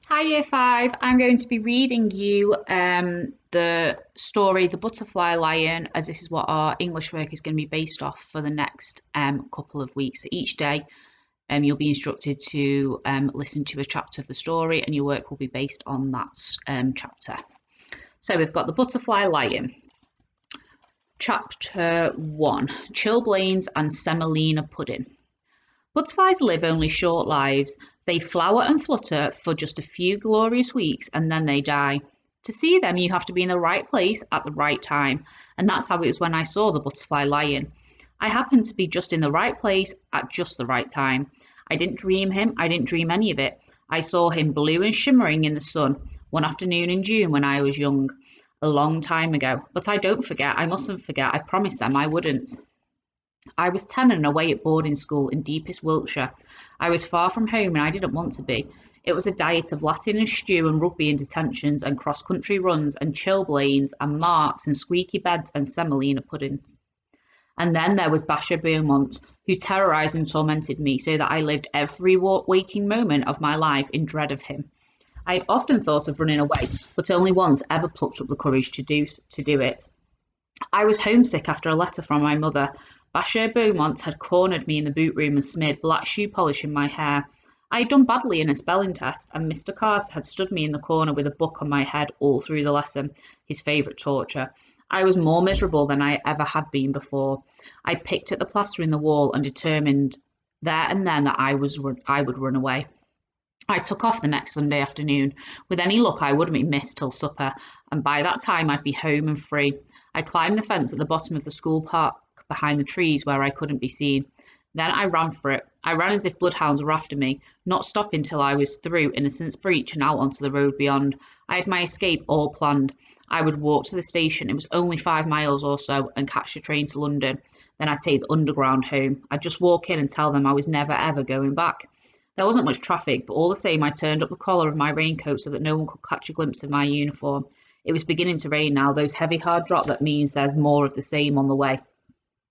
Hi, Year 5. I'm going to be reading you the story The Butterfly Lion, as this is what our English work is going to be based off for the next couple of weeks. So each day, you'll be instructed to listen to a chapter of the story, and your work will be based on that chapter. So we've got The Butterfly Lion. Chapter 1, Chilblains and Semolina Pudding. Butterflies live only short lives. They flower and flutter for just a few glorious weeks and then they die. To see them, you have to be in the right place at the right time, and that's how it was when I saw the butterfly lion. I happened to be just in the right place at just the right time. I didn't dream him, I didn't dream any of it. I saw him blue and shimmering in the sun one afternoon in June when I was young, a long time ago. But I don't forget, I mustn't forget, I promised them I wouldn't. I was 10 and away at boarding school in deepest Wiltshire. I was far from home and I didn't want to be. It was a diet of Latin and stew and rugby and detentions and cross-country runs and chilblains and marks and squeaky beds and semolina puddings. And then there was Basher Beaumont, who terrorised and tormented me so that I lived every waking moment of my life in dread of him. I had often thought of running away, but only once ever plucked up the courage to do it. I was homesick after a letter from my mother. Basher Beaumont had cornered me in the boot room and smeared black shoe polish in my hair. I had done badly in a spelling test, and Mr. Carter had stood me in the corner with a book on my head all through the lesson, his favourite torture. I was more miserable than I ever had been before. I picked at the plaster in the wall and determined there and then that I would run away. I took off the next Sunday afternoon. With any luck, I wouldn't be missed till supper, and by that time I'd be home and free. I climbed the fence at the bottom of the school park behind the trees where I couldn't be seen. Then I ran for it. I ran as if bloodhounds were after me, not stopping till I was through Innocent's Breach and out onto the road beyond. I had my escape all planned. I would walk to the station, it was only 5 miles or so, and catch the train to London. Then I'd take the underground home. I'd just walk in and tell them I was never ever going back. There wasn't much traffic, but all the same I turned up the collar of my raincoat so that no one could catch a glimpse of my uniform. It was beginning to rain now, those heavy hard drops that means there's more of the same on the way.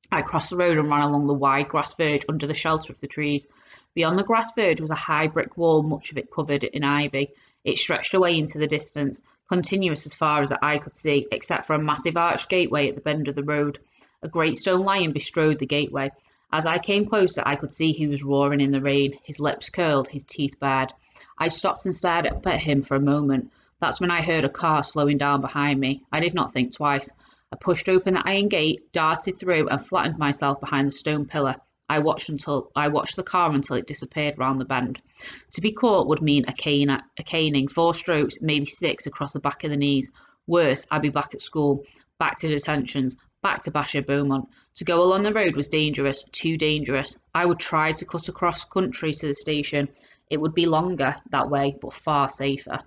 I crossed the road and ran along the wide grass verge under the shelter of the trees. Beyond the grass verge was a high brick wall, much of it covered in ivy. It stretched away into the distance, continuous as far as the eye could see, except for a massive arched gateway at the bend of the road. A great stone lion bestrode the gateway. As I came closer, I could see he was roaring in the rain, his lips curled, his teeth bared. I stopped and stared up at him for a moment. That's when I heard a car slowing down behind me. I did not think twice. I pushed open the iron gate, darted through, and flattened myself behind the stone pillar. I watched the car until it disappeared round the bend. To be caught would mean a caning, 4 strokes, maybe 6 across the back of the knees. Worse, I'd be back at school, back to detentions, back to Basher Beaumont. To go along the road was dangerous, too dangerous. I would try to cut across country to the station. It would be longer that way, but far safer.